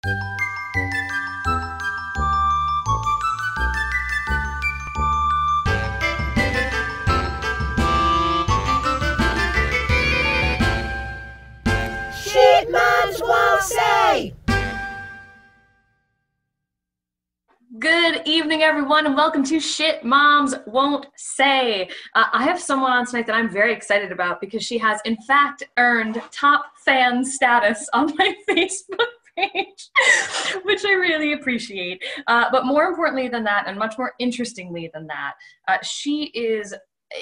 Shit moms won't say. Good evening, everyone, and welcome to Shit Moms Won't Say. I have someone on tonight that I'm very excited about because she has, in fact, earned top fan status on my Facebook page, which I really appreciate. But more importantly than that, and much more interestingly than that, she is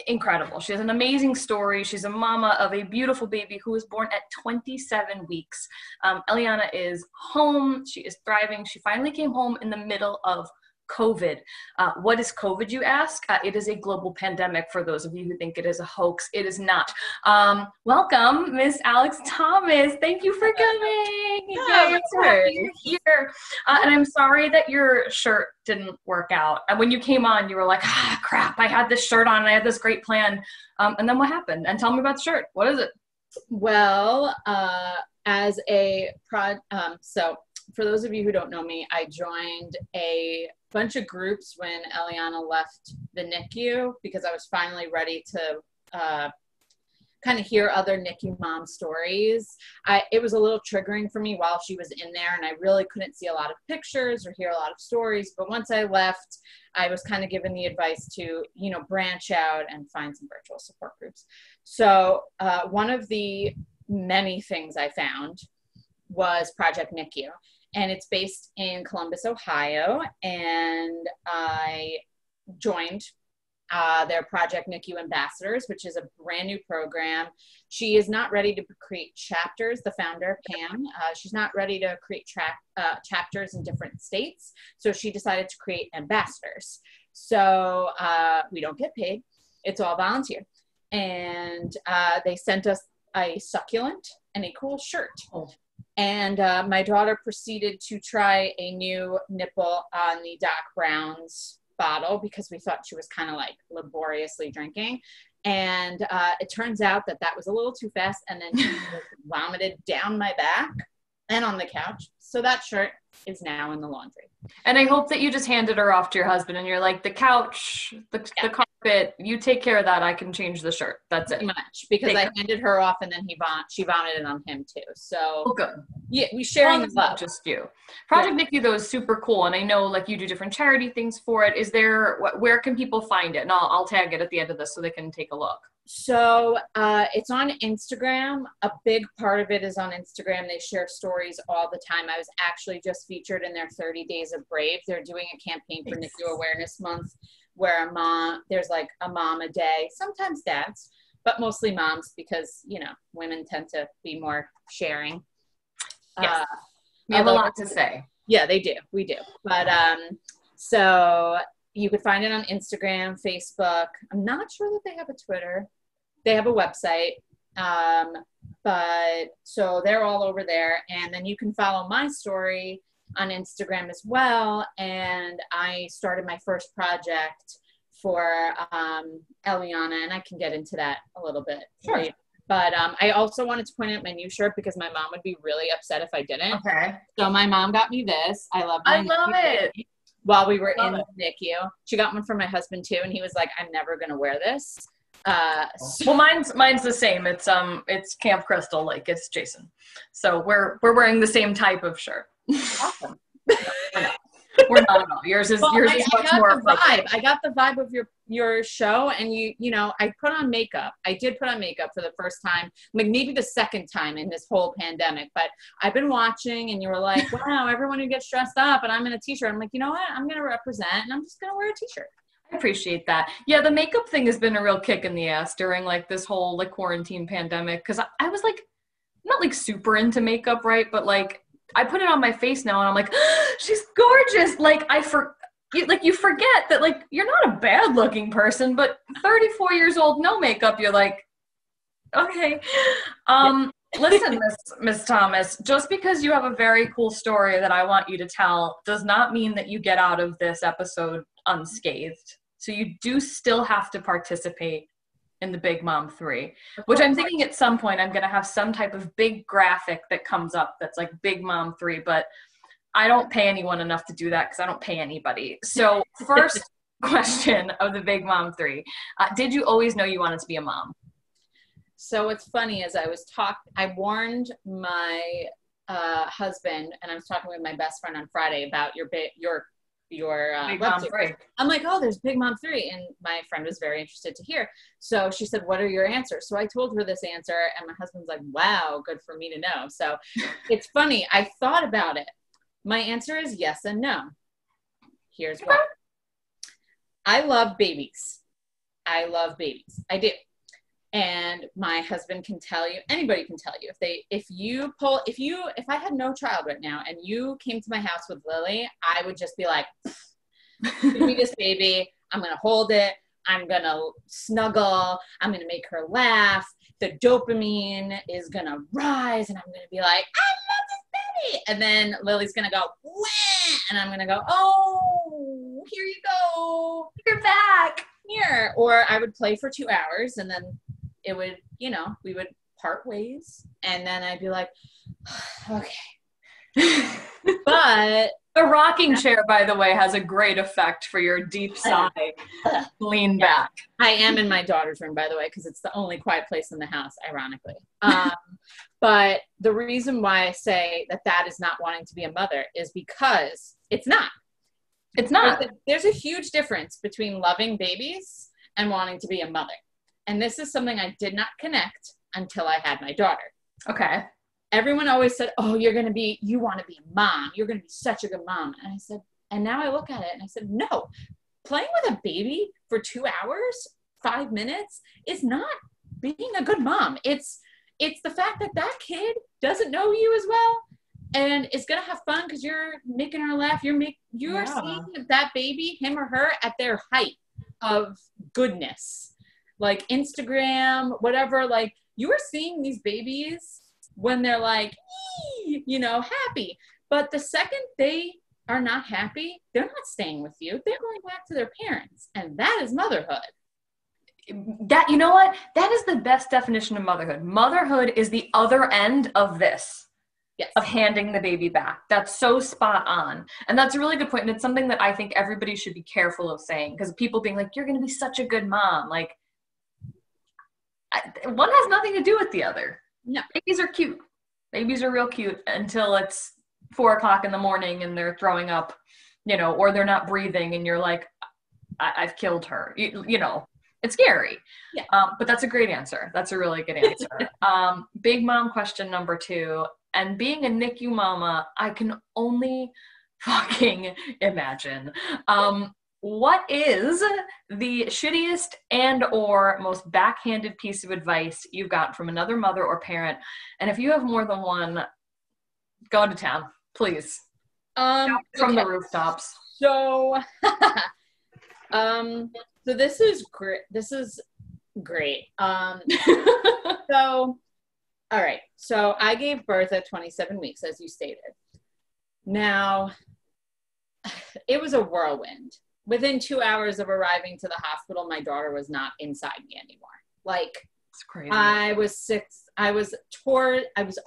incredible. She has an amazing story. She's a mama of a beautiful baby who was born at 27 weeks. Eliana is home. She is thriving. She finally came home in the middle of COVID. What is COVID, you ask? It is a global pandemic for those of you who think it is a hoax. It is not. Welcome, Miss Alex Thomas. Thank you for coming. Yeah, you're here. And I'm sorry that your shirt didn't work out. And when you came on, you were like, crap, I had this shirt on and I had this great plan. And then what happened? And tell me about the shirt. What is it? Well, as a so for those of you who don't know me, I joined a bunch of groups when Eliana left the NICU because I was finally ready to kind of hear other NICU mom stories. It was a little triggering for me while she was in there, and I really couldn't see a lot of pictures or hear a lot of stories. But once I left, I was kind of given the advice to, branch out and find some virtual support groups. So one of the many things I found was Project NICU. And it's based in Columbus, Ohio. And I joined their Project NICU Ambassadors, which is a brand new program. She is not ready to create chapters, the founder, Pam. She's not ready to create chapters in different states. So she decided to create ambassadors. So we don't get paid. It's all volunteer. And they sent us a succulent and a cool shirt. Oh. And my daughter proceeded to try a new nipple on the Doc Brown's bottle because we thought she was kind of like laboriously drinking. And it turns out that was a little too fast. And then she vomited down my back and on the couch. So that shirt is now in the laundry. And I hope that you just handed her off to your husband and you're like, the couch, the carpet, you take care of that. I can change the shirt. That's it. Pretty much, because I handed her off and then she vomited on him too. So good. Yeah, we sharing the love. Not just you. Project NICU though is super cool. And I know like you do different charity things for it. Where can people find it? And I'll tag it at the end of this so they can take a look. So it's on Instagram. A big part of it is on Instagram. They share stories all the time. I was actually just featured in their 30 Days of Brave. They're doing a campaign for NICU Awareness Month where there's like a mom a day, sometimes dads, but mostly moms because, women tend to be more sharing. Yes. We have a lot to say. Yeah, they do. We do. But so you could find it on Instagram, Facebook. I'm not sure that they have a Twitter. They have a website. But so they're all over there. And then you can follow my story on Instagram as well. And I started my first project for Eliana, and I can get into that a little bit. Sure. Right? But I also wanted to point out my new shirt because my mom would be really upset if I didn't. Okay. So my mom got me this. I love it. While we were in the NICU. She got one for my husband too, and he was like, I'm never going to wear this. Well, mine's the same. It's Camp Crystal, like it's Jason. So we're wearing the same type of shirt. Awesome. We're not at all. Yours is much more vibe. I got the vibe of your show, and I put on makeup. I did put on makeup for the first time, like maybe the second time in this whole pandemic. But I've been watching, and you were like, "Wow, everyone who gets dressed up," and I'm in a t-shirt. I'm like, you know what? I'm gonna represent, and I'm just gonna wear a t-shirt. I appreciate that. Yeah, the makeup thing has been a real kick in the ass during like this whole like quarantine pandemic because I was like not like super into makeup, right? But like I put it on my face now and I'm like, she's gorgeous. Like you forget that like you're not a bad looking person, but 34 years old, no makeup, you're like, okay. Listen, Miss Thomas, just because you have a very cool story that I want you to tell does not mean that you get out of this episode unscathed. So you do still have to participate in the Big Mom 3, which I'm thinking at some point I'm going to have some type of big graphic that comes up that's like Big Mom 3. But I don't pay anyone enough to do that because I don't pay anybody. So first question of the Big Mom 3. Did you always know you wanted to be a mom? So what's funny is I warned my husband, and I was talking with my best friend on Friday about your Big Mom 3. I'm like, oh, there's Big Mom 3. And my friend was very interested to hear. So she said, what are your answers? So I told her this answer, and my husband's like, wow, good for me to know. So it's funny. I thought about it. My answer is yes and no. Here's why. I love babies. I do. And my husband can tell you, anybody can tell you, if I had no child right now and you came to my house with Lily, I would just be like, give me this baby. I'm going to hold it. I'm going to snuggle. I'm going to make her laugh. The dopamine is going to rise and I'm going to be like, I love this baby. And then Lily's going to go, wah! And I'm going to go, oh, here you go. You're back. Here. Or I would play for 2 hours and then it would, we would part ways. And then I'd be like, okay. But the rocking chair, by the way, has a great effect for your deep sigh. Lean back. I am in my daughter's room, by the way, because it's the only quiet place in the house, ironically. But the reason why I say that is not wanting to be a mother is because it's not. It's not. There's a huge difference between loving babies and wanting to be a mother. And this is something I did not connect until I had my daughter. Okay. Everyone always said, oh, you want to be a mom. You're going to be such a good mom. And I said, and now I look at it and I said, no, playing with a baby for 2 hours, 5 minutes is not being a good mom. It's the fact that kid doesn't know you as well and is going to have fun because you're making her laugh. You're seeing that baby, him or her, at their height of goodness. Like Instagram, whatever, like you are seeing these babies when they're like, happy. But the second they are not happy, they're not staying with you. They're going back to their parents. And that is motherhood. That, you know what? That is the best definition of motherhood. Motherhood is the other end of this. Yes. Of handing the baby back. That's so spot on. And that's a really good point. And it's something that I think everybody should be careful of saying, because people being like, you're going to be such a good mom. Like, one has nothing to do with the other. No. Babies are cute. Babies are real cute until it's 4 o'clock in the morning and they're throwing up, or they're not breathing and you're like, I've killed her. It's scary. Yeah. But that's a great answer. That's a really good answer. Big mom question number 2. And being a NICU mama, I can only fucking imagine. What is the shittiest and or most backhanded piece of advice you've got from another mother or parent? And if you have more than one, go to town, please. From the rooftops. So, so this is great. This is great. So, all right. So I gave birth at 27 weeks, as you stated. Now, it was a whirlwind. Within 2 hours of arriving to the hospital, my daughter was not inside me anymore. Like, it's crazy. I was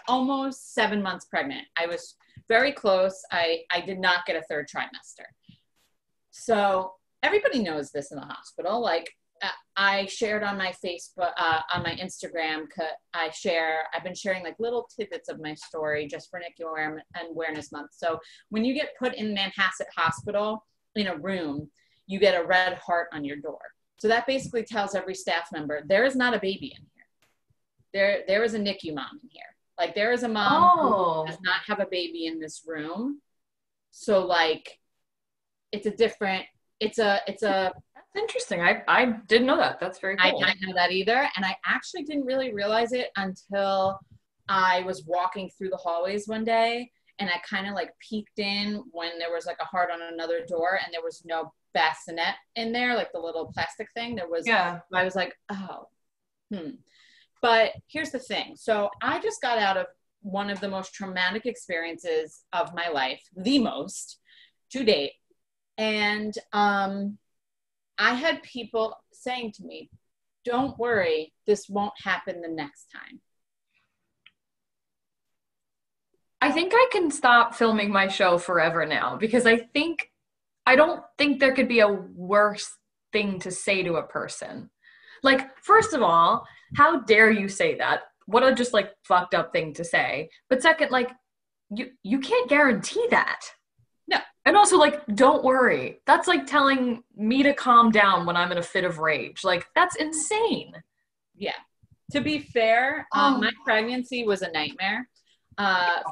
almost 7 months pregnant. I was very close. I did not get a 3rd trimester. So everybody knows this in the hospital. Like, I shared on my Facebook, on my Instagram, I've been sharing like little tidbits of my story just for NICU Awareness Month. So when you get put in Manhasset Hospital in a room, you get a red heart on your door. So that basically tells every staff member, there is not a baby in here. There is a NICU mom in here. Like there is a mom who does not have a baby in this room. So like, it's interesting. I didn't know that. That's very cool. I didn't know that either. And I actually didn't really realize it until I was walking through the hallways one day and I kind of like peeked in when there was like a heart on another door and there was no bassinet in there, like the little plastic thing. There was, I was like, But here's the thing. So I just got out of one of the most traumatic experiences of my life, the most to date. And, I had people saying to me, don't worry, this won't happen the next time. I think I can stop filming my show forever now because I don't think there could be a worse thing to say to a person. Like, first of all, how dare you say that? What a just like fucked up thing to say. But second, like, you can't guarantee that. No. And also, like, don't worry. That's like telling me to calm down when I'm in a fit of rage. Like, that's insane. Yeah. To be fair, my pregnancy was a nightmare.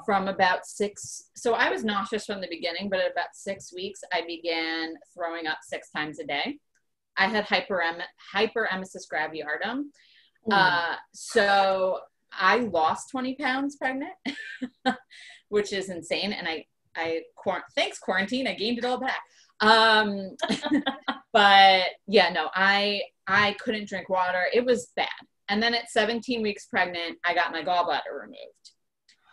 From about 6, so I was nauseous from the beginning, but at about 6 weeks, I began throwing up 6 times a day. I had hyperemesis gravidarum. So I lost 20 pounds pregnant, which is insane. And thanks quarantine, I gained it all back. But yeah, no, I couldn't drink water. It was bad. And then at 17 weeks pregnant, I got my gallbladder removed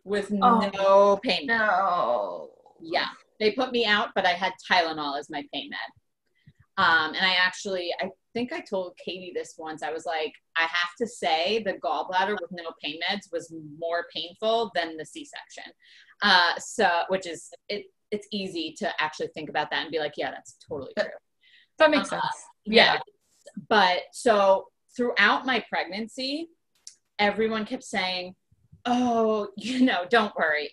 with no pain med. No. Yeah. They put me out, but I had Tylenol as my pain med. And I think I told Katie this once. I was like, I have to say the gallbladder with no pain meds was more painful than the C-section. Which is, it's easy to actually think about that and be like, yeah, that's totally true. That makes sense. Yeah. But so throughout my pregnancy, everyone kept saying, oh, don't worry.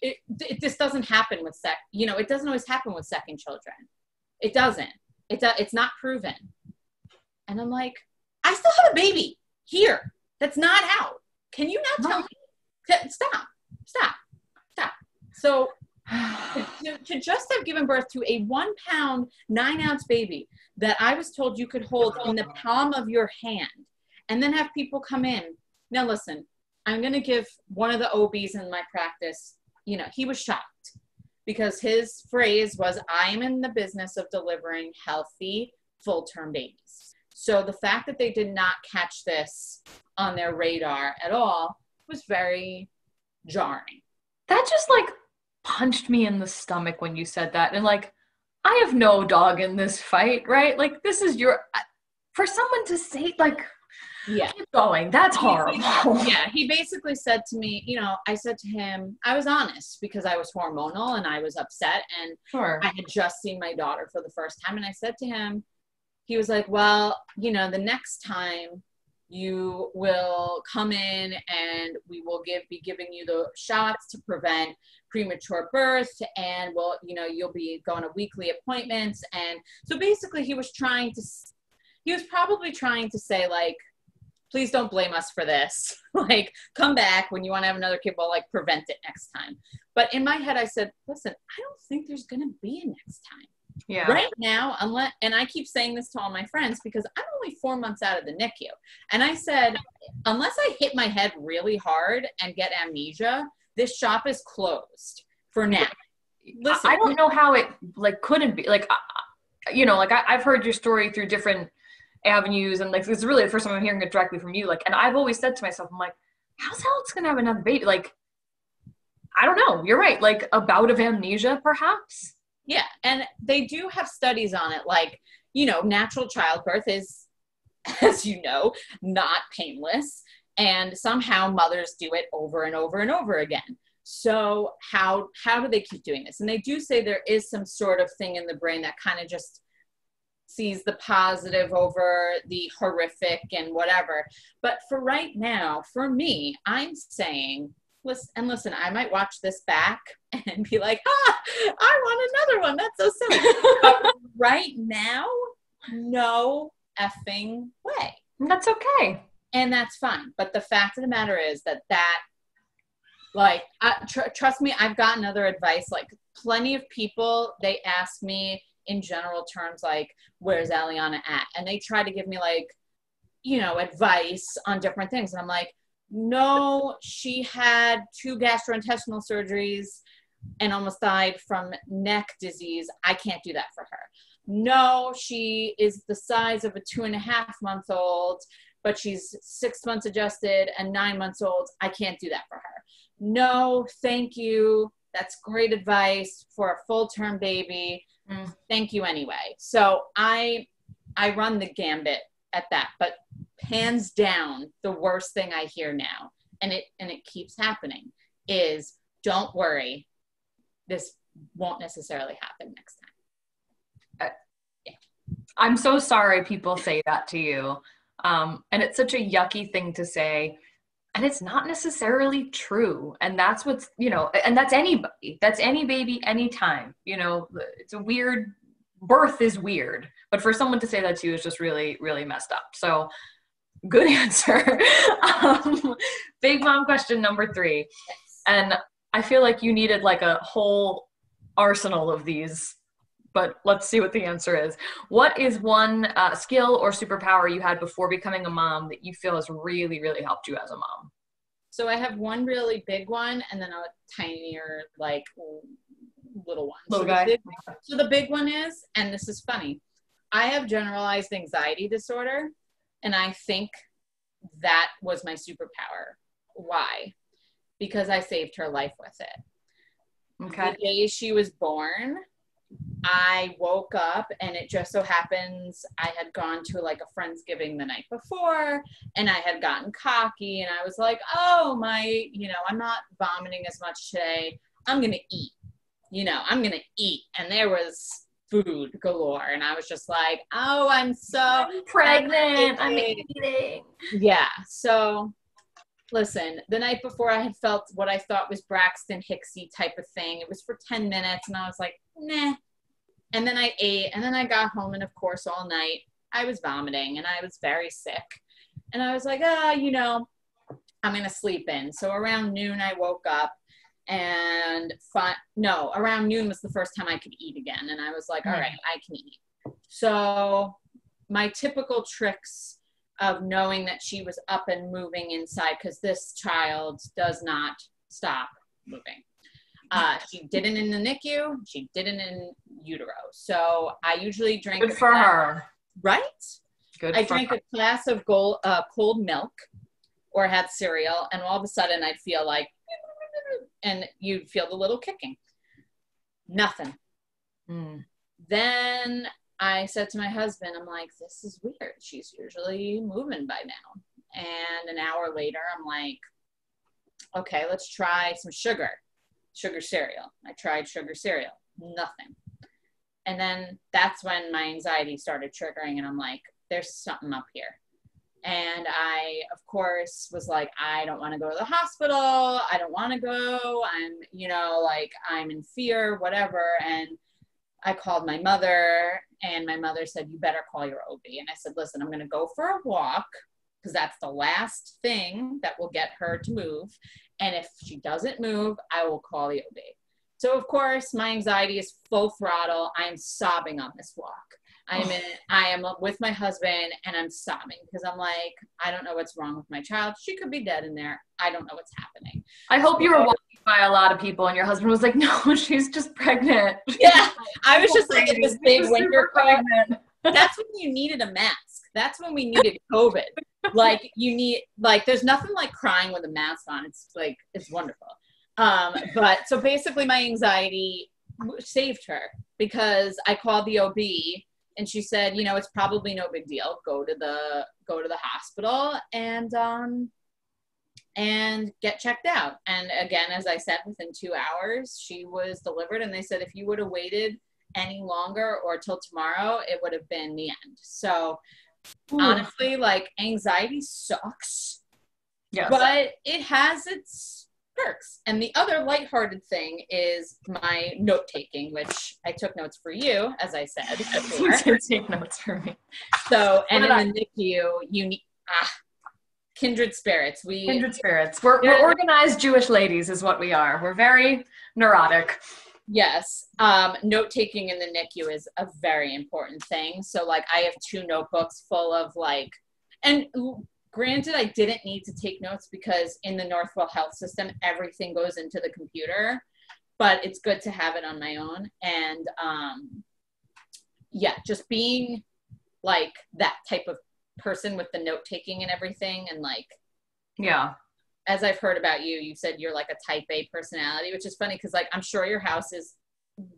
This doesn't happen with it doesn't always happen with second children. It doesn't. It's not proven. And I'm like, I still have a baby here that's not out. Can you not tell me? Stop. So to just have given birth to a 1 pound, 9 ounce baby that I was told you could hold in the palm of your hand and then have people come in. Now listen, I'm going to give one of the OBs in my practice, he was shocked because his phrase was, I'm in the business of delivering healthy, full-term babies. So the fact that they did not catch this on their radar at all was very jarring. That just like punched me in the stomach when you said that. And like, I have no dog in this fight, right? Like, this is for someone to say, like, yeah, keep going. That's horrible. Yeah, he basically said to me, I said to him, I was honest because I was hormonal and I was upset and sure. I had just seen my daughter for the first time. And I said to him, he was like, well, the next time you will come in and we will be giving you the shots to prevent premature birth and you'll be going to weekly appointments. And so basically he was probably trying to say like, please don't blame us for this. Like, come back when you want to have another kid. We'll like prevent it next time. But in my head, I said, listen, I don't think there's going to be a next time. Yeah. Right now, and I keep saying this to all my friends because I'm only 4 months out of the NICU. And I said, unless I hit my head really hard and get amnesia, this shop is closed for now. Listen, I don't know how it like couldn't be like, I've heard your story through different avenues and like it's really the first time I'm hearing it directly from you, like, and I've always said to myself, I'm like, how's Alex gonna have another baby? Like, I don't know, you're right, like a bout of amnesia perhaps. Yeah, and they do have studies on it, like, natural childbirth is, as not painless, and somehow mothers do it over and over and over again. So how do they keep doing this? And they do say there is some sort of thing in the brain that kind of just sees the positive over the horrific and whatever. But for right now, for me, I'm saying, listen, I might watch this back and be like, I want another one. That's so silly. But right now, no effing way. That's okay. And that's fine. But the fact of the matter is that like, trust me, I've gotten other advice. Like, plenty of people, they ask me in general terms, like, where's Aliana at? And they try to give me like, advice on different things. And I'm like, no, she had 2 gastrointestinal surgeries and almost died from neck disease. I can't do that for her. No, she is the size of a 2.5-month-old, but she's 6 months adjusted and 9 months old. I can't do that for her. No, thank you. That's great advice for a full-term baby. Thank you anyway. So I run the gambit at that, but hands down, the worst thing I hear now, and it keeps happening, is don't worry, this won't necessarily happen next time. I'm so sorry people say that to you. And it's such a yucky thing to say. And it's not necessarily true. And that's what's, you know, and that's anybody. That's any baby, anytime. You know, it's a weird, birth is weird. But for someone to say that to you is just really, really messed up. So good answer. Big mom question number 3. And I feel like you needed like a whole arsenal of these, but let's see what the answer is. What is one skill or superpower you had before becoming a mom that you feel has really, really helped you as a mom? So I have one really big one and then a tinier, like, little one. Little guy. So the big one is, and this is funny, I have generalized anxiety disorder, and I think that was my superpower. Why? Because I saved her life with it. Okay. The day she was born, I woke up and it just so happens I had gone to like a Friendsgiving the night before and I had gotten cocky and I was like, oh my, you know, I'm not vomiting as much today. I'm going to eat, you know, I'm going to eat. And there was food galore. And I was just like, oh, I'm pregnant. I'm eating. Yeah. So listen, the night before I had felt what I thought was Braxton Hicksy type of thing. It was for 10 minutes and I was like, nah. And then I ate and then I got home and of course all night I was vomiting and I was very sick. And I was like, you know, I'm going to sleep in. So around noon I woke up and around noon was the first time I could eat again. And I was like, all right, I can eat. So my typical tricks of knowing that she was up and moving inside, because this child does not stop moving. She didn't in the NICU. She didn't in utero. So I usually drink. Good for her. Right? Good. I drank a glass of cold milk or had cereal, and all of a sudden I'd feel like, and you'd feel the little kicking. Nothing. Then I said to my husband, I'm like, this is weird. She's usually moving by now. And an hour later, I'm like, okay, let's try some sugar cereal. I tried sugar cereal, nothing. And then that's when my anxiety started triggering and I'm like, there's something up here. And I, of course, was like, I don't want to go to the hospital. I don't want to go. I'm, you know, like I'm in fear, whatever. And I called my mother and my mother said, you better call your OB. And I said, listen, I'm going to go for a walk because that's the last thing that will get her to move. And if she doesn't move, I will call the OB. So of course my anxiety is full throttle. I'm sobbing on this walk. I am with my husband and I'm sobbing because I'm like, I don't know what's wrong with my child. She could be dead in there. I don't know what's happening. I hope you were walking by a lot of people and your husband was like, no, she's just pregnant. Yeah. I was just like in this big winter coat. That's when you needed a mask. That's when we needed COVID. Like you need, like, there's nothing like crying with a mask on. It's like, it's wonderful. But so basically my anxiety saved her because I called the OB and she said, you know, it's probably no big deal. Go to the hospital and get checked out. And again, as I said, within 2 hours, she was delivered. And they said, if you would have waited any longer or till tomorrow, it would have been the end. So honestly, like anxiety sucks, yes, but it has its perks. And the other lighthearted thing is my note taking, which I took notes for you, as I said before. You did take notes for me. So, and in the NICU, you need kindred spirits. Kindred spirits. We're organized Jewish ladies, is what we are. We're very neurotic. Yes. Note taking in the NICU is a very important thing. So like I have 2 notebooks full of like, and granted, I didn't need to take notes because in the Northwell Health System, everything goes into the computer, but it's good to have it on my own. And yeah, just being like that type of person with the note taking and everything. And like, yeah, as I've heard about you, you said you're like a type A personality, which is funny because like I'm sure your house is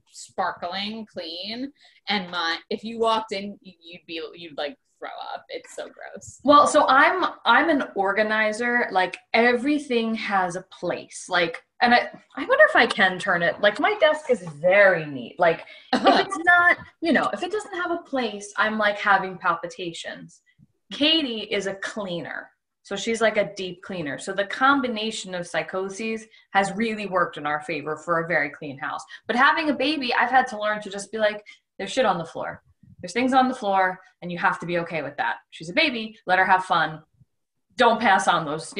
sparkling clean, and if you walked in, you'd like throw up. It's so gross. Well, so I'm an organizer. Like everything has a place. Like, and I wonder if I can turn it. Like my desk is very neat. Like if it's not, if it doesn't have a place, I'm like having palpitations. Katie is a cleaner. So she's like a deep cleaner. So the combination of psychoses has really worked in our favor for a very clean house. But having a baby, I've had to learn to just be like, there's shit on the floor. There's things on the floor, and you have to be okay with that. She's a baby. Let her have fun. Don't pass on those,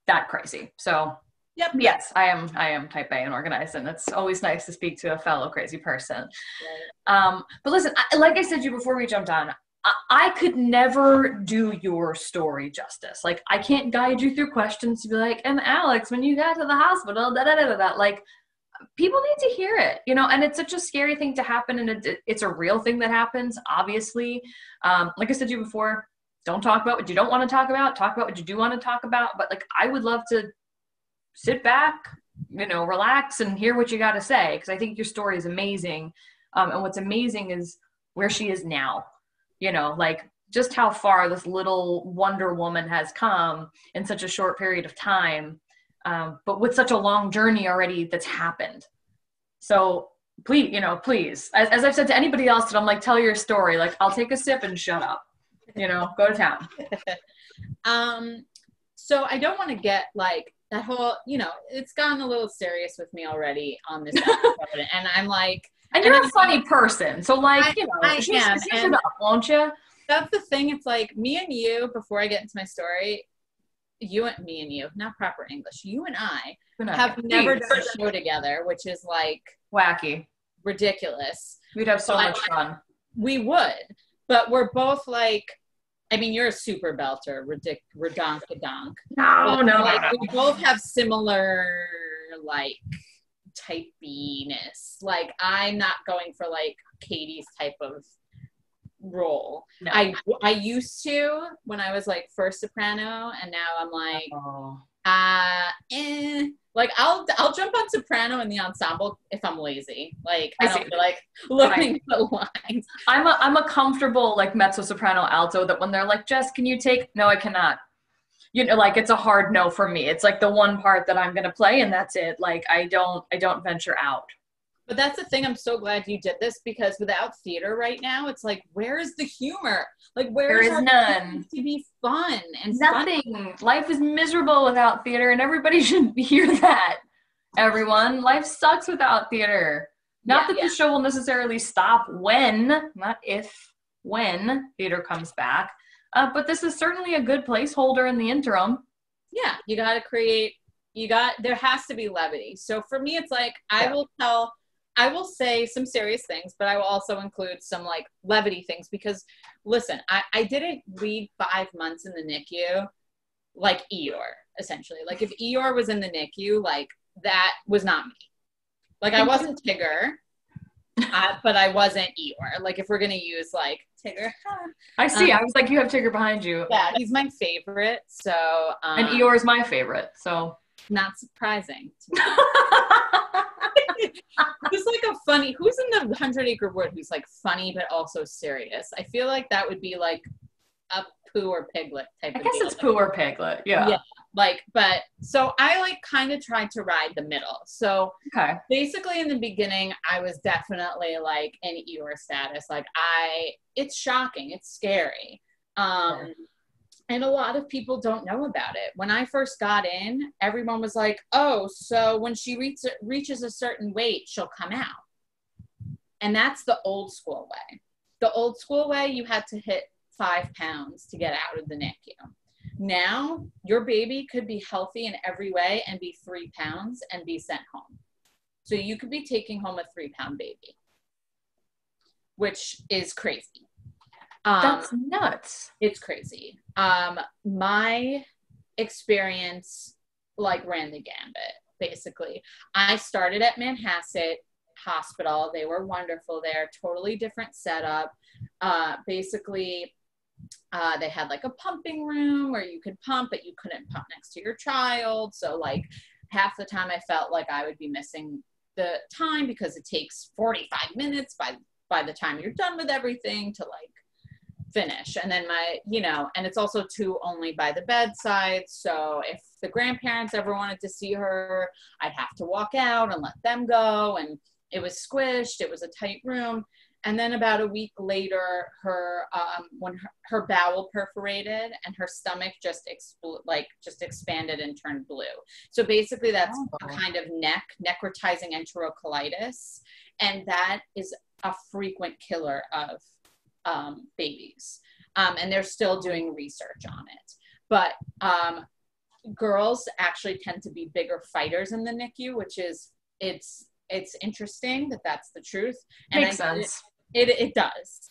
that crazy. So, yep. Yes, I am type A and organized, and it's always nice to speak to a fellow crazy person. Right. But listen, like I said to you before we jumped on, I could never do your story justice. Like, I can't guide you through questions to be like, and Alex, when you got to the hospital, da-da-da-da-da. Like, people need to hear it, and it's such a scary thing to happen, and it's a real thing that happens, obviously. Like I said to you before, don't talk about what you don't want to talk about what you do want to talk about. But like, I would love to sit back, relax and hear what you got to say, because I think your story is amazing. And what's amazing is where she is now, like just how far this little Wonder Woman has come in such a short period of time. But with such a long journey already that's happened. So please, as I've said to anybody else that I'm like, tell your story, like I'll take a sip and shut up, go to town. So I don't want to get like that whole, it's gotten a little serious with me already on this episode. And I'm like, and you're a funny person. So like, I am, it up, won't you? That's the thing. It's like me and you, before I get into my story, me and you, not proper English. You and I have never done a show together, which is like wacky, ridiculous. We'd have so much fun. We would, but we're both like, I mean, you're a super belter, redonk-a-donk. No. We both have similar like typiness. Like I'm not going for like Katie's type of role. No. I used to when I was like first soprano, and now I'm like like I'll jump on soprano in the ensemble if I'm lazy. Like I don't feel like learning the lines. I'm a comfortable like mezzo soprano alto that when they're like, Jess, can you take? No, I cannot. Like it's a hard no for me. It's like the one part that I'm gonna play and that's it. Like I don't venture out. But that's the thing. I'm so glad you did this, because without theater right now, it's like, where is the humor? Like, there is none to be fun and nothing. Funny? Life is miserable without theater, and everybody should hear that. Everyone, life sucks without theater. Not that the show will necessarily stop not if, when theater comes back. But this is certainly a good placeholder in the interim. Yeah, you got to create. There has to be levity. So for me, it's like I will say some serious things, but I will also include some like levity things, because listen, I didn't lead 5 months in the NICU like Eeyore, essentially. Like if Eeyore was in the NICU, like that was not me. Like I wasn't Tigger, but I wasn't Eeyore. Like if we're going to use like Tigger. I see. I was like, you have Tigger behind you. Yeah, he's my favorite. So, and Eeyore is my favorite. So not surprising to me. Who's like a funny, who's in the 100 Acre Wood who's like funny but also serious? I feel like that would be like a Pooh or Piglet type of deal. I guess it's Pooh or Piglet, yeah. Like, but so I like kind of tried to ride the middle. So basically in the beginning, I was definitely like in Eeyore status. Like it's shocking, it's scary. And a lot of people don't know about it. When I first got in, everyone was like, oh, so when she reaches a certain weight, she'll come out. And that's the old school way. The old school way, you had to hit 5 pounds to get out of the NICU. Now, your baby could be healthy in every way and be 3 pounds and be sent home. So you could be taking home a 3-pound baby, which is crazy. That's nuts. It's crazy. My experience like ran the gambit, basically. I started at Manhasset Hospital. They were wonderful there. Totally different setup. Basically, they had like a pumping room where you could pump, but you couldn't pump next to your child. So like half the time I felt like I would be missing the time, because it takes 45 minutes by the time you're done with everything to like finish. And then and it's also 2 only by the bedside. So if the grandparents ever wanted to see her, I'd have to walk out and let them go. And it was squished. It was a tight room. And then about a week later, when her bowel perforated and her stomach just expanded and turned blue. So basically that's a kind of necrotizing enterocolitis. And that is a frequent killer of babies. And they're still doing research on it. But girls actually tend to be bigger fighters in the NICU, which is, it's interesting that that's the truth. And Makes sense. It does.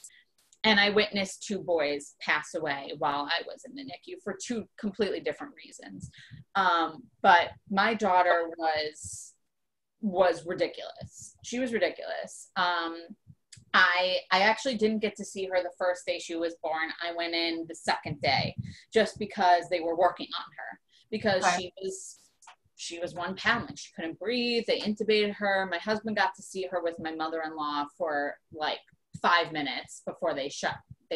And I witnessed 2 boys pass away while I was in the NICU for 2 completely different reasons. But my daughter was ridiculous. She was ridiculous. I actually didn't get to see her the first day she was born. I went in the second day just because they were working on her, because she was 1 pound, like she couldn't breathe. They intubated her. My husband got to see her with my mother-in-law for like 5 minutes before they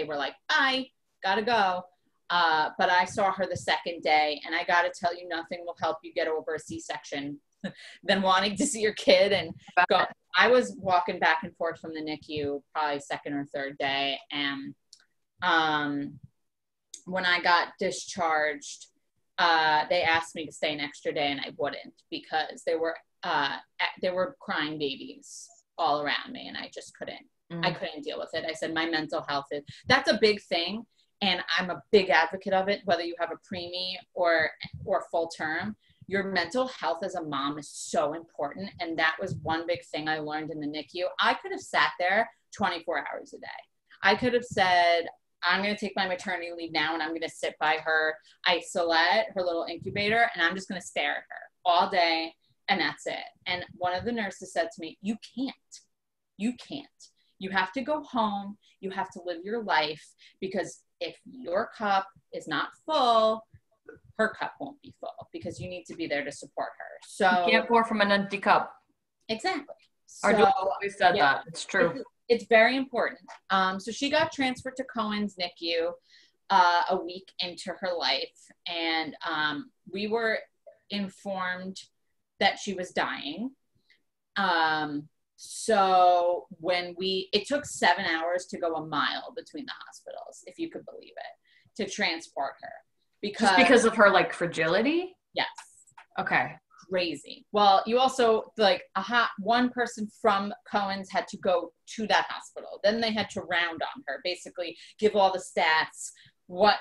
were like, bye, gotta go. But I saw her the second day, and I gotta tell you, nothing will help you get over a C-section than wanting to see your kid and go. I was walking back and forth from the NICU probably 2nd or 3rd day. And when I got discharged, they asked me to stay an extra day, and I wouldn't, because there were crying babies all around me, and I just couldn't. I couldn't deal with it. I said, my mental health that's a big thing, and I'm a big advocate of it, whether you have a preemie or full term. Your mental health as a mom is so important, and that was one big thing I learned in the NICU. I could have sat there 24 hours a day. I could have said, I'm going to take my maternity leave now, and I'm going to sit by her isolette, her little incubator, and I'm just going to stare at her all day, and that's it. And one of the nurses said to me, you can't. You have to go home. You have to live your life, because if your cup is not full, her cup won't be full, because you need to be there to support her. So you can't pour from an empty cup. Exactly. Our doctor always said that. It's true. It's very important. So she got transferred to Cohen's NICU a week into her life, and we were informed that she was dying. So it took 7 hours to go a mile between the hospitals, if you could believe it, to transport her. Just because of her like fragility? Yes. Okay. Crazy. Well, you also one person from Cohen's had to go to that hospital. Then they had to round on her, basically give all the stats, what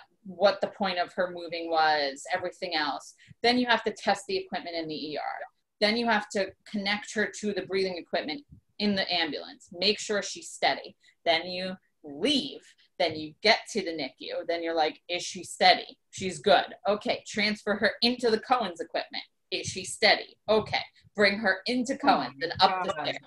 the point of her moving was, everything else. Then you have to test the equipment in the ER. Then you have to connect her to the breathing equipment in the ambulance, make sure she's steady. Then you leave. Then you get to the NICU. Then you're like, is she steady? She's good. Okay, transfer her into the Cohen's equipment. Is she steady? Okay, bring her into Cohen's and up the stairs.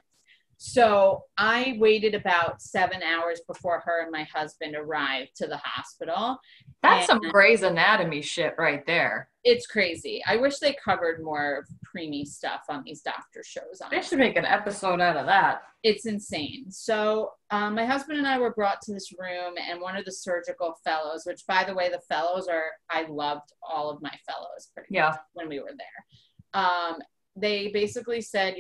So I waited about 7 hours before her and my husband arrived to the hospital. That's some Grey's Anatomy shit right there. It's crazy. I wish they covered more preemie stuff on these doctor shows. Honestly. They should make an episode out of that. It's insane. So my husband and I were brought to this room, and one of the surgical fellows, which by the way, I loved all of my fellows pretty much when we were there. They basically said,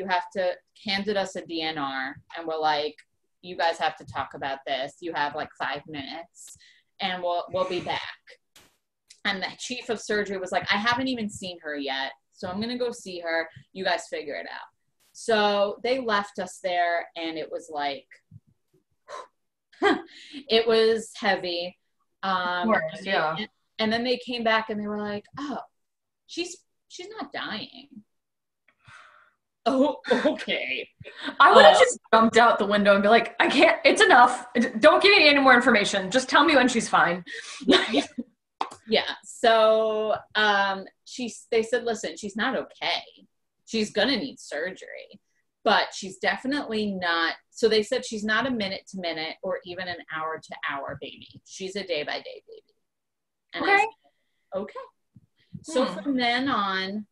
handed us a DNR, and we're like, you guys have to talk about this. You have like 5 minutes, and we'll be back. And the chief of surgery was like, I haven't even seen her yet, so I'm going to go see her. You guys figure it out. So they left us there, and it was like, it was heavy. And then they came back, and they were like, oh, she's not dying. Oh, okay. I would have just jumped out the window and be like, I can't, it's enough. Don't give me any more information. Just tell me when she's fine. Yeah. So they said, listen, she's not okay. She's going to need surgery, but she's definitely not. So they said she's not a minute to minute or even an hour to hour baby. She's a day by day baby. And okay. I said, okay. So from then on,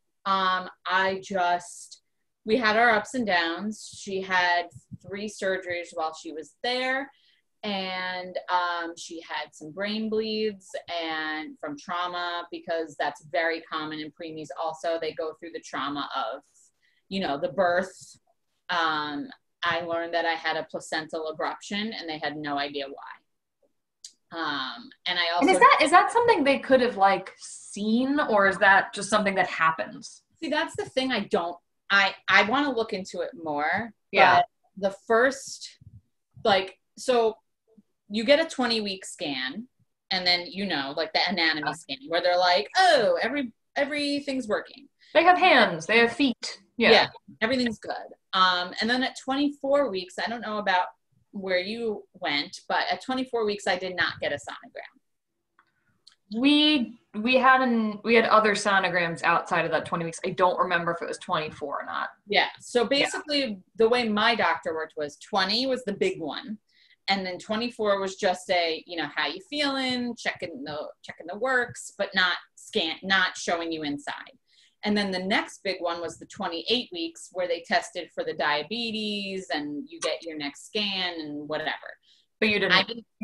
we had our ups and downs. She had 3 surgeries while she was there. And she had some brain bleeds and from trauma, because that's very common in preemies also. They go through the trauma of, the birth. I learned that I had a placental abruption, and they had no idea why. And I also— And is that something they could have like seen, or is that just something that happens? See, that's the thing. I want to look into it more. Yeah. But the first, so you get a 20-week scan, and then, like the anatomy scan, where they're like, oh, everything's working. They have hands, they have feet. Yeah. Everything's good. And then at 24 weeks, I don't know about where you went, but at 24 weeks, I did not get a sonogram. We had other sonograms outside of that 20 weeks. I don't remember if it was 24 or not. Yeah. So basically, the way my doctor worked was 20 was the big one, and then 24 was just how you feeling, checking the works, but not showing you inside. And then the next big one was the 28 weeks, where they tested for the diabetes, and you get your next scan and whatever. But you didn't.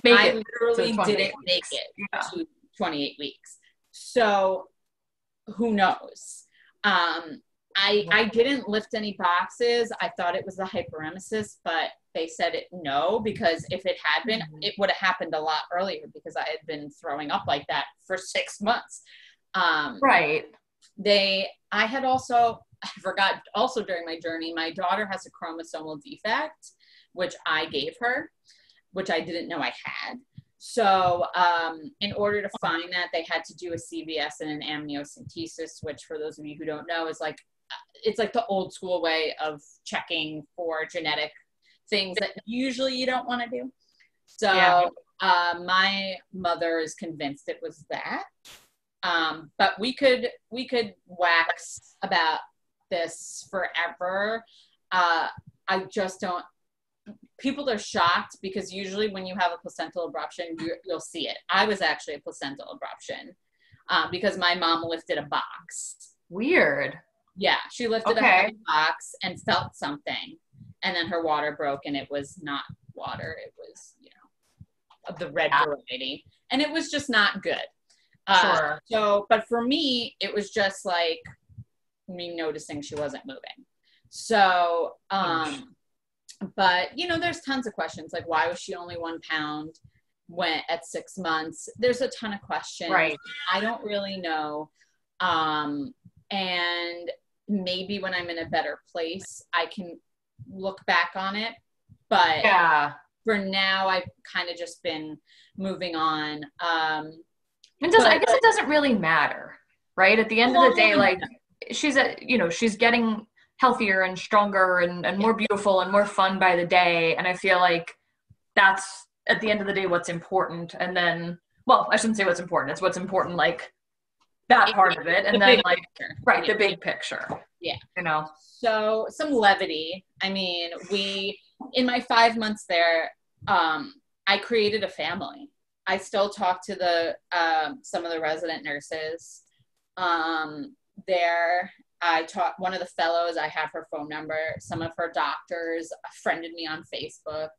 I literally didn't make it to 28 weeks. So who knows? I didn't lift any boxes. I thought it was a hyperemesis, but they said no, because if it had been, it would have happened a lot earlier, because I had been throwing up like that for 6 months. Right. I forgot also during my journey, my daughter has a chromosomal defect, which I gave her, which I didn't know I had. So in order to find that, they had to do a CVS and an amniocentesis, which, for those of you who don't know, is it's like the old school way of checking for genetic things that usually you don't want to do. So my mother is convinced it was that. But we could wax about this forever. I just don't. People are shocked, because usually when you have a placental abruption, you'll see it. I was actually a placental abruption because my mom lifted a box. Weird. Yeah, she lifted a heavy box and felt something, and then her water broke, and it was not water. It was, of the red variety, and it was just not good. Sure. So, but for me, it was just like me noticing she wasn't moving. So, but there's tons of questions, like, why was she only 1 pound at 6 months? There's a ton of questions. Right. I don't really know. And maybe when I'm in a better place, I can look back on it. But for now, I've kind of just been moving on. I guess it doesn't really matter, right? At the end of the day, like, she's getting healthier and stronger and more beautiful and more fun by the day. And I feel like that's, at the end of the day, what's important. And then, well, I shouldn't say what's important. It's what's important, like, that part of it. And then, like, picture. Right, the big picture. Yeah. So some levity. I mean, in my 5 months there, I created a family. I still talk to some of the resident nurses there. One of the fellows, I have her phone number. Some of her doctors friended me on Facebook.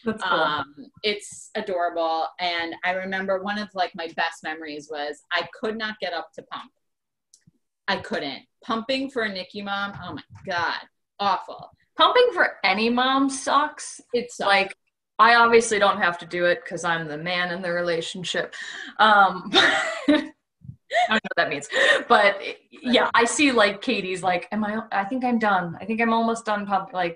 That's cool. It's adorable. And I remember one of my best memories was I could not get up to pump. I couldn't. Pumping for a NICU mom, oh my God, awful. Pumping for any mom sucks. It sucks. Like, I obviously don't have to do it because I'm the man in the relationship. I don't know what that means. But yeah, I see Katie's I think I'm done. I think I'm almost done pumping.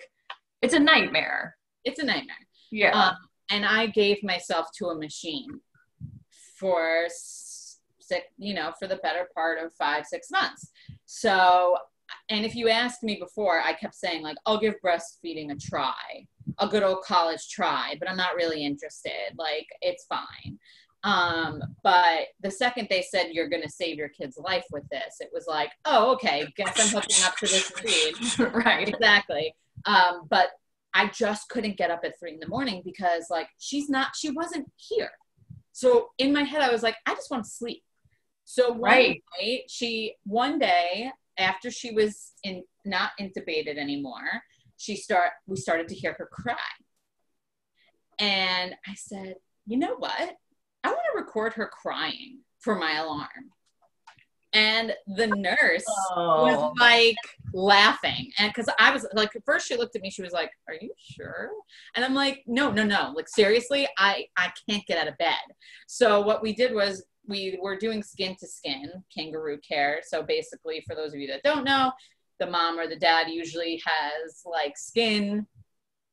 It's a nightmare. It's a nightmare. Yeah. And I gave myself to a machine for for the better part of 5-6 months. So, and if you asked me before, I kept saying I'll give breastfeeding a try, a good old college try, but I'm not really interested. It's fine. But the second they said, you're going to save your kid's life with this, it was oh, okay, guess I'm hooking up to this feed. Right. Exactly. But I just couldn't get up at 3 a.m. because she wasn't here. So in my head, I was I just want to sleep. So one day after she was not intubated anymore, we started to hear her cry. And I said, you know what? I want to record her crying for my alarm. And the nurse was like laughing. And because I was like, at first she looked at me, she was like, are you sure? And I'm like, no. Like, seriously, I can't get out of bed. So what we did was we were doing skin to skin kangaroo care. So basically, for those of you that don't know, the mom or the dad usually has like skin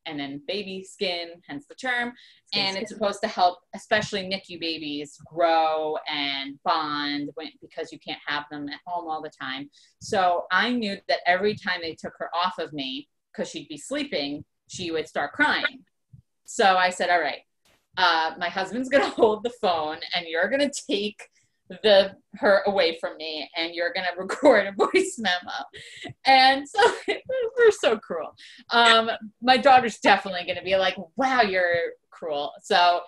and then baby skin, hence the term. And it's supposed to help, especially NICU babies, grow and bond because you can't have them at home all the time. So I knew that every time they took her off of me, because she'd be sleeping, she would start crying. So I said, all right, my husband's going to hold the phone and you're going to take her away from me and you're going to record a voice memo. And so we're so cruel. My daughter's definitely going to be like, wow, you're cruel. So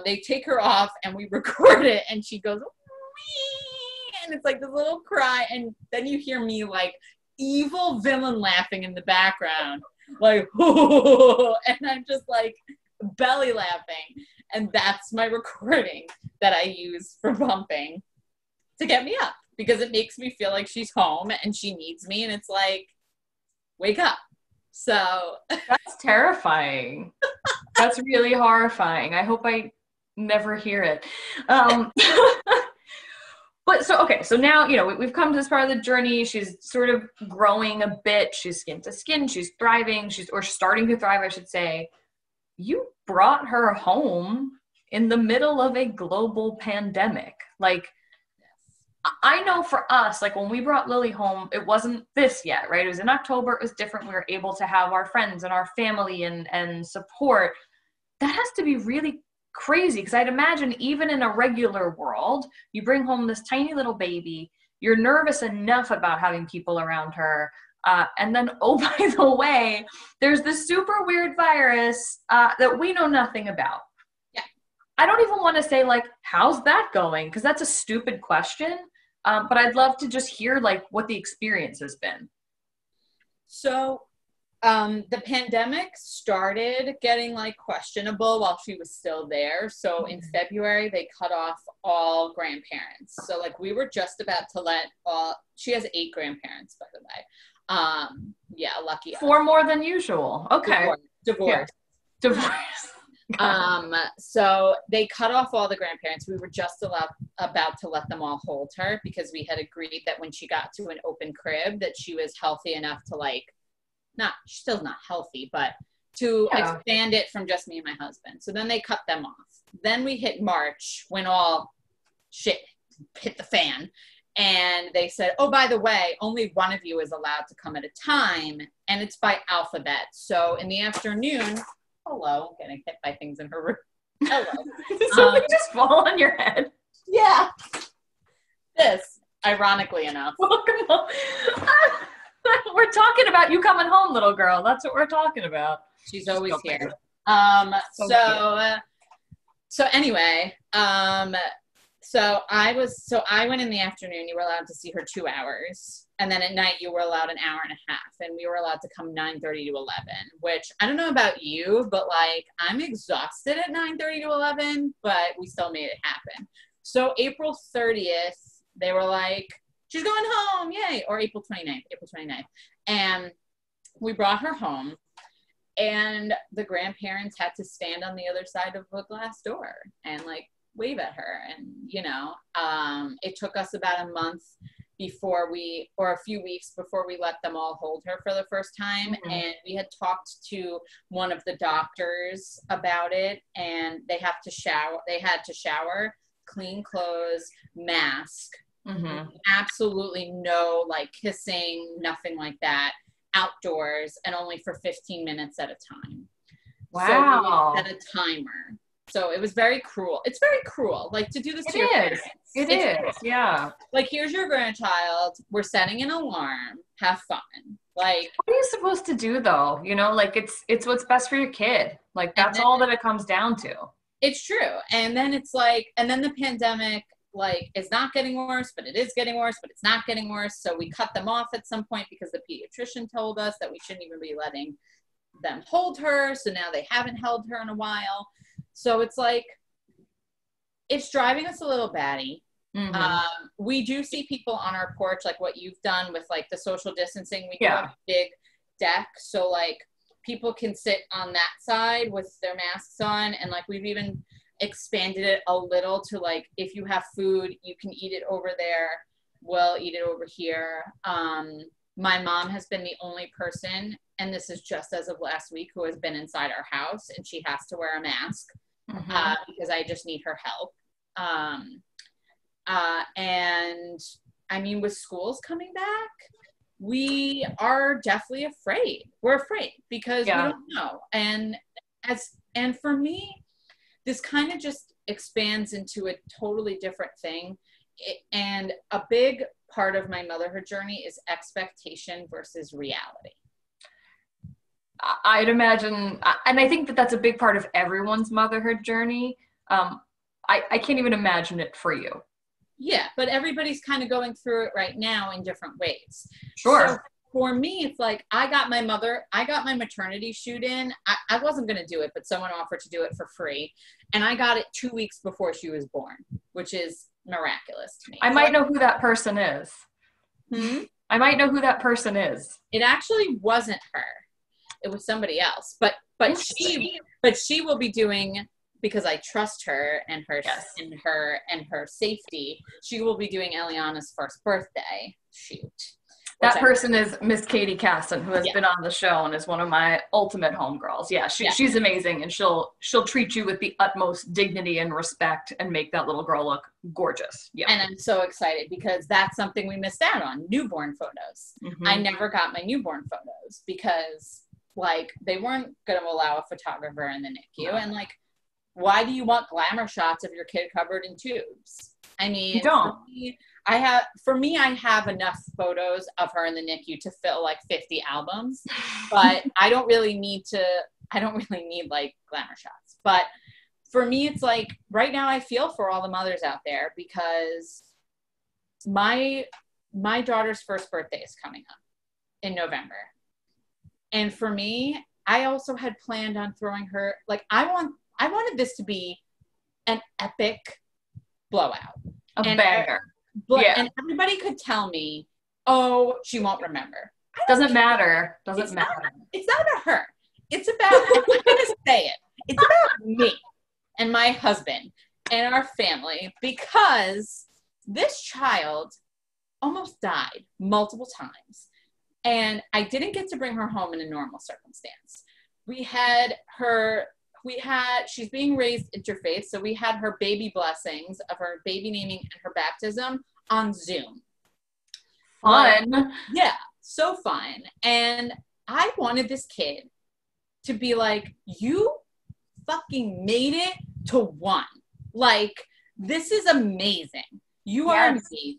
they take her off and we record it and she goes, wee! And it's like this little cry. And then you hear me like evil villain laughing in the background, like, and I'm just like belly laughing. And that's my recording that I use for bumping to get me up, because it makes me feel like she's home and she needs me. And it's like, wake up. So that's terrifying. That's really horrifying. I hope I never hear it. But so now, we've come to this part of the journey. She's sort of growing a bit. She's skin to skin. She's thriving. She's starting to thrive, I should say. You brought her home in the middle of a global pandemic. Like, I know for us, like when we brought Lily home, it wasn't this yet, right? It was in October. It was different. We were able to have our friends and our family and support. That has to be really crazy, because I'd imagine even in a regular world, you bring home this tiny little baby, you're nervous enough about having people around her. And then, oh, by the way, there's this super weird virus that we know nothing about. Yeah. I don't even want to say, like, how's that going? Because that's a stupid question. But I'd love to just hear, like, what the experience has been. So the pandemic started getting, like, questionable while she was still there. So in February, they cut off all grandparents. So, like, we were just about to let she has 8 grandparents, by the way. Yeah, lucky us. 4 more than usual. Okay. Divorce. Yeah. Divorce. So they cut off all the grandparents. We were just about to let them all hold her, because we had agreed that when she got to an open crib that she was healthy enough to, like, she's still not healthy, but to expand it from just me and my husband. So then they cut them off. Then we hit March, when all shit hit the fan. And they said, oh, by the way, only one of you is allowed to come at a time. And it's by alphabet. So in the afternoon, hello, getting hit by things in her room. Hello. Did something just fall on your head? Yeah. This, ironically enough. Welcome home. We're talking about you coming home, little girl. That's what we're talking about. She's always here. So anyway, So I went in the afternoon. You were allowed to see her 2 hours. And then at night, you were allowed an hour and a half. And we were allowed to come 9:30 to 11, which I don't know about you, but, like, I'm exhausted at 9:30 to 11, but we still made it happen. So April 30th, they were like, she's going home, yay. Or April 29th. And we brought her home. And the grandparents had to stand on the other side of a glass door and, like, wave at her. And, it took us about a month or a few weeks before we let them all hold her for the first time. Mm-hmm. And we had talked to one of the doctors about it, and they had to shower, clean clothes, mask, absolutely no, like, kissing, nothing like that, outdoors, and only for 15 minutes at a time. Wow. So we had a timer. So it was very cruel. It's very cruel, like, to do this to your parents. It is, yeah. Like, here's your grandchild. We're setting an alarm. Have fun. Like, what are you supposed to do, though? Like, it's what's best for your kid. Like, that's all that it comes down to. It's true. And then it's like, and then the pandemic, like, is not getting worse, but it is getting worse, but it's not getting worse. So we cut them off at some point because the pediatrician told us that we shouldn't even be letting them hold her. So now they haven't held her in a while. So it's like, it's driving us a little batty. We do see people on our porch, like what you've done with like the social distancing. We do have a big deck. So like people can sit on that side with their masks on. And like, we've even expanded it a little to like, if you have food, you can eat it over there. We'll eat it over here. My mom has been the only person, and this is just as of last week, who has been inside our house, and she has to wear a mask because I just need her help. And I mean, with schools coming back, we are definitely afraid. We're afraid because we don't know. And for me, this kind of just expands into a totally different thing. And a big part of my motherhood journey is expectation versus reality. I'd imagine, and I think that that's a big part of everyone's motherhood journey. I can't even imagine it for you. Yeah, but everybody's kind of going through it right now in different ways. Sure. So for me, it's like, I got my maternity shoot in. I wasn't going to do it, but someone offered to do it for free. And I got it 2 weeks before she was born, which is miraculous to me. I might know who that person is. I might know who that person is. It actually wasn't her. It was somebody else. But she will be doing, because I trust her and her and her safety, she will be doing Eliana's first birthday shoot. That person is Miss Katie Casson, who has been on the show and is one of my ultimate homegirls. Yeah, she's amazing, and she'll treat you with the utmost dignity and respect and make that little girl look gorgeous. Yeah. And I'm so excited because that's something we missed out on, newborn photos. I never got my newborn photos because like they weren't going to allow a photographer in the NICU. And like, why do you want glamour shots of your kid covered in tubes? I mean, you don't. I have enough photos of her in the NICU to fill like 50 albums, but I don't really need like glamour shots. But for me, it's like right now I feel for all the mothers out there because my daughter's first birthday is coming up in November. And for me, I also had planned on throwing her, like I wanted this to be an epic blowout. Banger. And everybody could tell me, oh, she won't remember. Doesn't matter. It's not about her. It's about, I'm going to say it. It's about me and my husband and our family, because this child almost died multiple times. And I didn't get to bring her home in a normal circumstance. She's being raised interfaith, so we had her baby blessings of her baby naming and her baptism on Zoom. Fun. Yeah, so fun. And I wanted this kid to be like, you fucking made it to one. Like, this is amazing. You are amazing.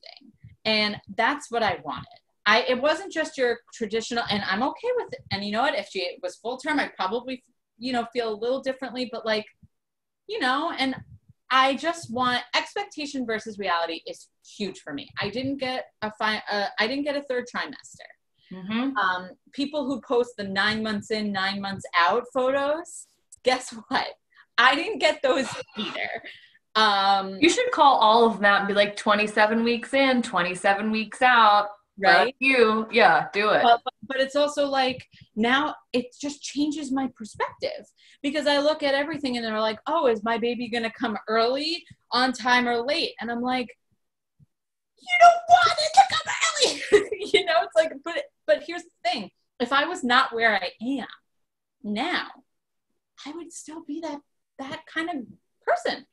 And that's what I wanted. It wasn't just your traditional, and I'm okay with it. And you know what? If she was full term, I'd probably, feel a little differently, but like, and I just want expectation versus reality is huge for me. I didn't get a third trimester. People who post the 9 months in, 9 months out photos, guess what? I didn't get those either. You should call all of them and be like 27 weeks in, 27 weeks out. Right? Do it. But it's also like, now it just changes my perspective, because I look at everything and they're like, oh, is my baby going to come early, on time, or late? And I'm like, you don't want it to come early. It's like, but here's the thing. If I was not where I am now, I would still be that kind of person,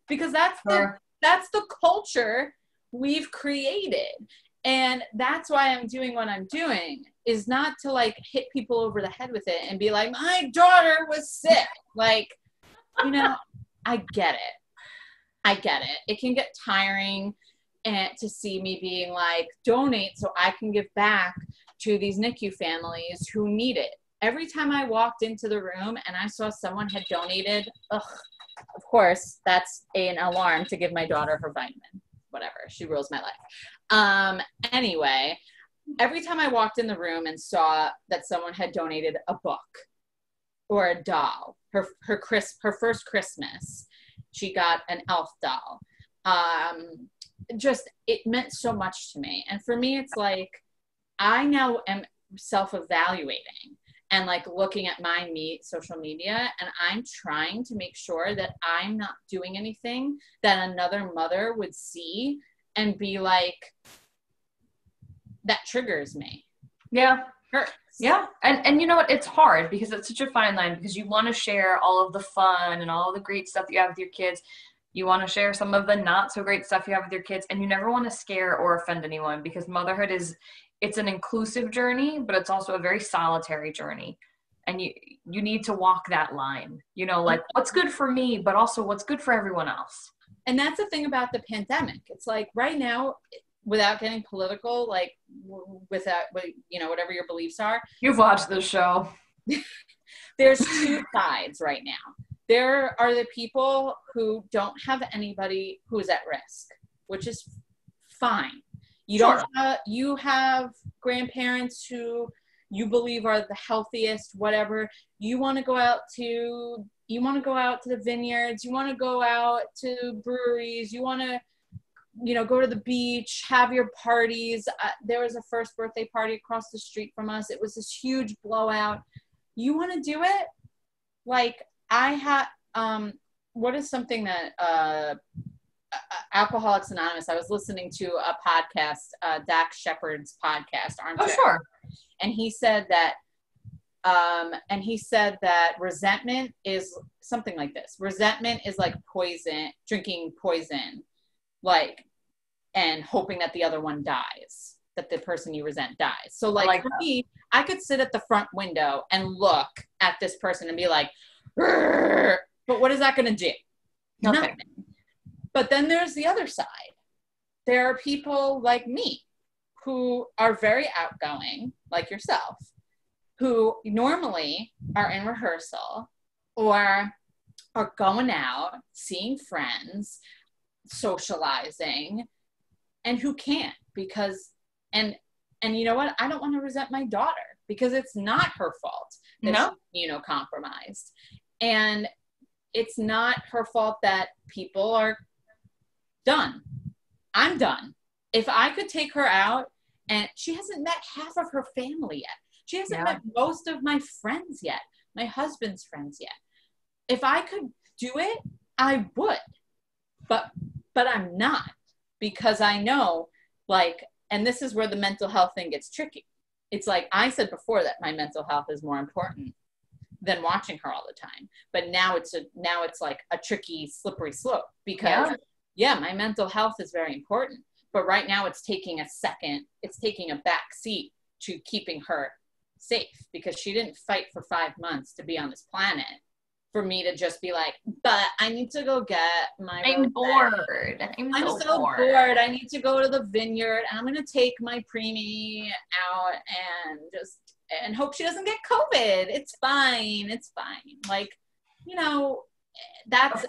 because that's the culture we've created. And that's why I'm doing what I'm doing, is not to like hit people over the head with it and be like, my daughter was sick. Like, I get it. It can get tiring and to see me being like, donate so I can give back to these NICU families who need it. Every time I walked into the room and I saw someone had donated, of course, that's an alarm to give my daughter her vitamin. Whatever, she rules my life. Anyway, every time I walked in the room and saw that someone had donated a book or a doll. Her first Christmas, she got an elf doll. Just, it meant so much to me. And for me, it's like, I now am self-evaluating and like looking at my social media, and I'm trying to make sure that I'm not doing anything that another mother would see and be like, that triggers me. Yeah. Hurts. Yeah. And you know what? It's hard because it's such a fine line, because you want to share all of the fun and all of the great stuff that you have with your kids. You want to share some of the not so great stuff you have with your kids, and you never want to scare or offend anyone, because motherhood it's an inclusive journey, but it's also a very solitary journey. And you need to walk that line, you know, like what's good for me, but also what's good for everyone else. And that's the thing about the pandemic. It's like right now, without getting political, like without, you know, whatever your beliefs are. You've watched this show. There's two sides right now. There are the people who don't have anybody who's at risk, which is fine. You have grandparents who you believe are the healthiest, whatever. You want to go out to the vineyards. You want to go out to breweries. You want to, you know, go to the beach, have your parties. There was a first birthday party across the street from us. It was this huge blowout. You want to do it? Like, I had, what is something that, Alcoholics Anonymous, I was listening to a podcast, Dax Shepard's podcast, Armchair. Oh, sure. And he said that, resentment is something like this. Resentment is like poison, drinking poison, like, and hoping that the other one dies, that the person you resent dies. So like for me, I could sit at the front window and look at this person and be like, "Rrr," but what is that going to do? Nothing. But then there's the other side. There are people like me who are very outgoing, like yourself, who normally are in rehearsal or are going out, seeing friends, socializing, and who can't because, and you know what? I don't want to resent my daughter because it's not her fault that she's immunocompromised. And it's not her fault that people are done. I'm done. If I could take her out, and she hasn't met half of her family yet. She hasn't met most of my friends yet, my husband's friends yet. If I could do it, I would. But I'm not, because I know, like, and this is where the mental health thing gets tricky. It's like I said before that my mental health is more important than watching her all the time. But now it's like a tricky, slippery slope because my mental health is very important. But right now it's taking a back seat to keeping her safe because she didn't fight for 5 months to be on this planet for me to just be like, but I need to go get my I'm bored. I'm so bored. I need to go to the vineyard and I'm going to take my preemie out and hope she doesn't get COVID. It's fine. It's fine. Like, you know, that's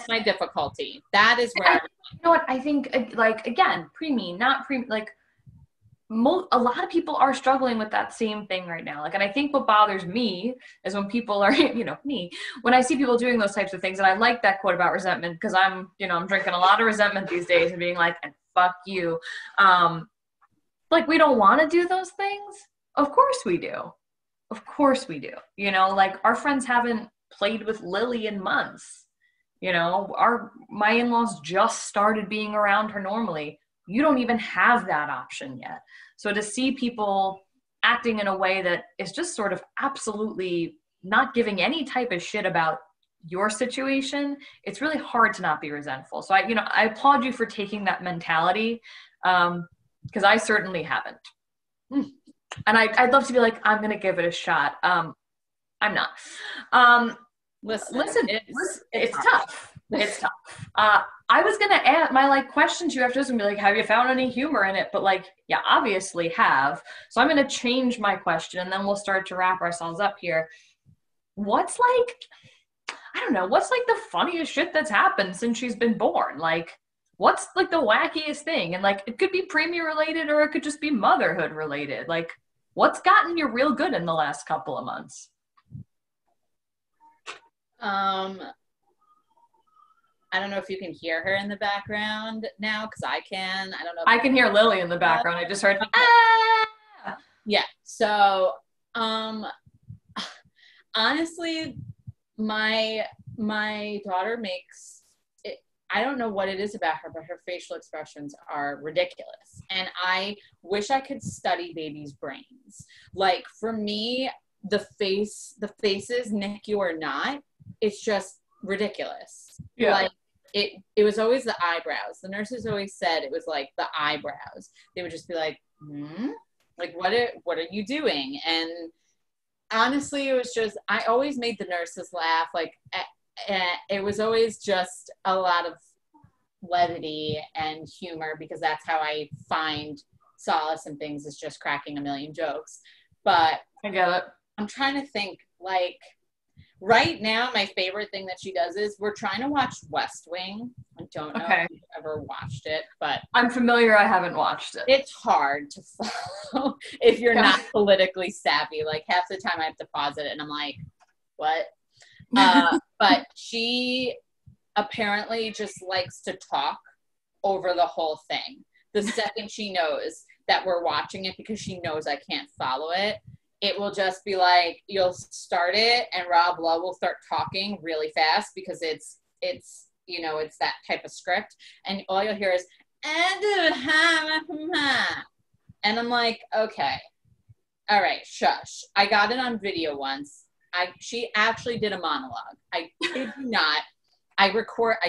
my difficulty. That is where you know what I think, like, again, preemie, not preemie, like a lot of people are struggling with that same thing right now. Like, and I think what bothers me is when people are, when I see people doing those types of things, and I like that quote about resentment because I'm drinking a lot of resentment these days and being like, and fuck you. Like, we don't want to do those things. Of course we do. Of course we do. Like, our friends haven't played with Lily in months. My in-laws just started being around her normally. You don't even have that option yet. So to see people acting in a way that is just sort of absolutely not giving any type of shit about your situation, it's really hard to not be resentful. So I applaud you for taking that mentality, because I certainly haven't. And I'd love to be like, I'm going to give it a shot. I'm not. Listen, it's tough. It's tough. I was going to add my question to you after this and be like, have you found any humor in it? But obviously have. So I'm going to change my question and then we'll start to wrap ourselves up here. What's the funniest shit that's happened since she's been born? What's the wackiest thing? And it could be preemie related or it could just be motherhood related. What's gotten you real good in the last couple of months? I don't know if you can hear her in the background now, because I can. I don't know. I can hear Lily in the background. I just heard, okay. ah! Yeah. So, honestly, my daughter makes it, I don't know what it is about her, but her facial expressions are ridiculous. And I wish I could study babies' brains. Like, for me, the faces, NICU or not, it's just ridiculous. Yeah. Like, it was always the eyebrows. The nurses always said it was like the eyebrows. They would just be like, like, what are you doing? And honestly, it was just, I always made the nurses laugh. Like, it was always just a lot of levity and humor, because that's how I find solace in things, is just cracking a million jokes. But I get it. I'm trying to think, like, right now, my favorite thing that she does is we're trying to watch West Wing. I don't know if you've ever watched it, but I'm familiar. I haven't watched it. It's hard to follow if you're not politically savvy. Like, half the time I have to pause it and I'm like, what? But she apparently just likes to talk over the whole thing. The second she knows that we're watching it, because she knows I can't follow it, it will just be like, you'll start it and Rob Lowe will start talking really fast, because it's you know, it's that type of script, and all you'll hear is, and I'm like, okay, all right, shush. I got it on video once. She actually did a monologue. I kid you not. I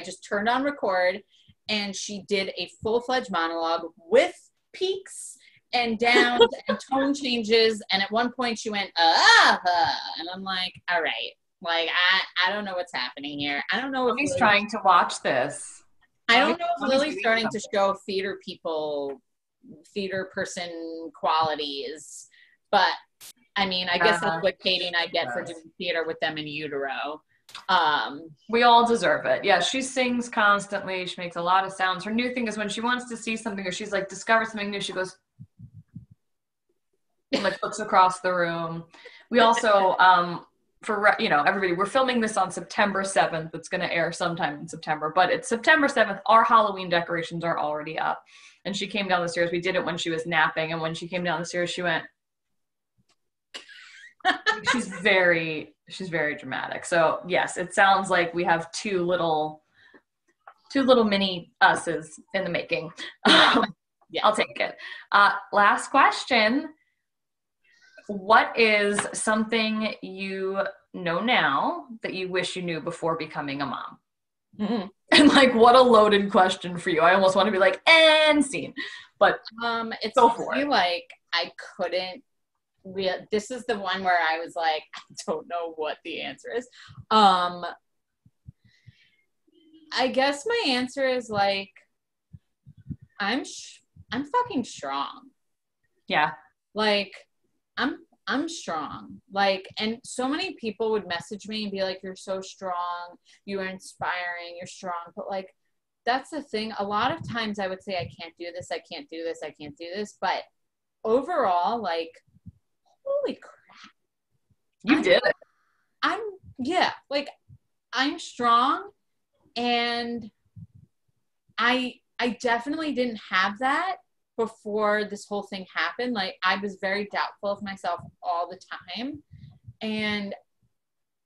just turned on record, and she did a full-fledged monologue with peaks and downs and tone changes. And at one point she went, and I'm like, all right, like, I don't know what's happening here. I don't know if Lily's trying to watch this. I don't know if Lily's starting to show theater person qualities, but I mean, I guess that's what Katie and I get for doing theater with them in utero. We all deserve it. Yeah, she sings constantly. She makes a lot of sounds. Her new thing is when she wants to see something, or she's like discovered something new, she goes, and like looks across the room. We also, for, you know, everybody, we're filming this on September 7th. It's going to air sometime in September, but it's September 7th. Our Halloween decorations are already up. And she came down the stairs. We did it when she was napping. And when she came down the stairs, she went, she's very dramatic. So yes, it sounds like we have two little mini us's in the making. Yeah. I'll take it. Last question. What is something you know now that you wish you knew before becoming a mom? Mm-hmm. And like, what a loaded question for you. I almost want to be like, and scene. But it's really like, I couldn't. This is the one where I was like, I don't know what the answer is. I guess my answer is like, I'm fucking strong. Yeah. Like, I'm strong. Like, and so many people would message me and be like, you're so strong, you are inspiring, you're strong. But like, that's the thing. A lot of times I would say, I can't do this, I can't do this, I can't do this. But overall, like, holy crap. You did it. I'm strong, and I definitely didn't have that before this whole thing happened. Like, I was very doubtful of myself all the time. And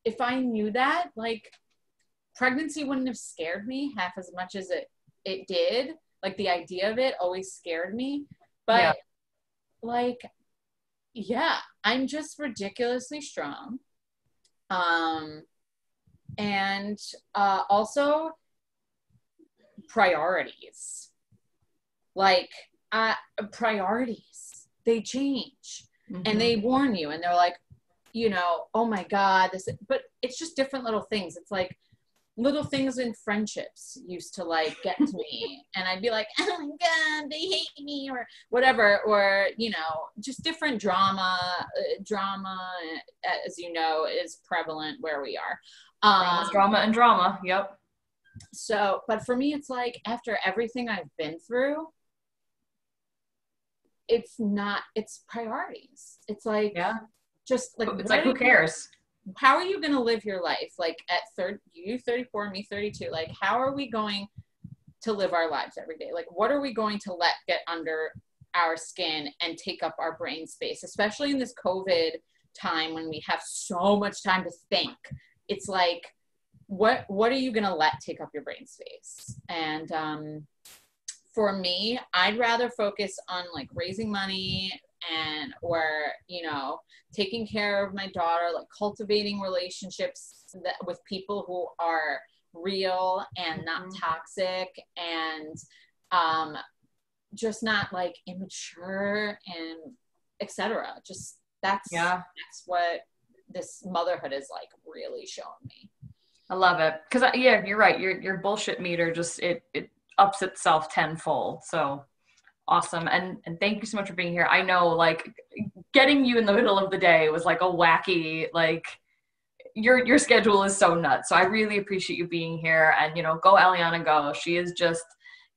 if I knew that, like, pregnancy wouldn't have scared me half as much as it did. Like, the idea of it always scared me. But like, yeah, I'm just ridiculously strong. And also priorities. Like, priorities, they change. Mm-hmm. And they warn you, and they're like, you know, oh my God, but it's just different little things. It's like little things in friendships used to like get to me, and I'd be like, oh my God, they hate me, or whatever, or, you know, just different drama, as you know, is prevalent where we are. Drama. Yep. So, but for me, it's like, after everything I've been through, it's priorities. It's like, just like, it's like, who cares? how are you going to live your life? Like at you 34, me 32, like how are we going to live our lives every day? Like what are we going to let get under our skin and take up our brain space, especially in this COVID time when we have so much time to think? It's like, what are you going to let take up your brain space? And for me, I'd rather focus on like raising money or, you know, taking care of my daughter, like cultivating relationships with people who are real and not toxic, and just not like immature and etc. Just that's what this motherhood is like really showing me. I love it. Because you're right. Your bullshit meter just it ups itself tenfold. So awesome. And thank you so much for being here. I know like getting you in the middle of the day was like a wacky, like your schedule is so nuts. So I really appreciate you being here, and, you know, go Eliana, go. She is just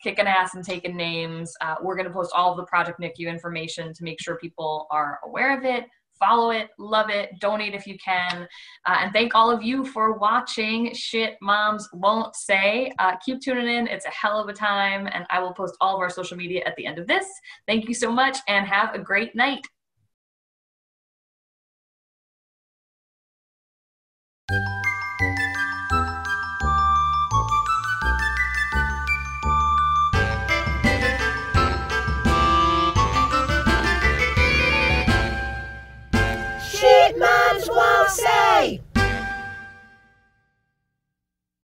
kicking ass and taking names. We're going to post all of the Project NICU information to make sure people are aware of it. Follow it, love it, donate if you can. And thank all of you for watching Shit Moms Won't Say. Keep tuning in. It's a hell of a time. And I will post all of our social media at the end of this. Thank you so much and have a great night.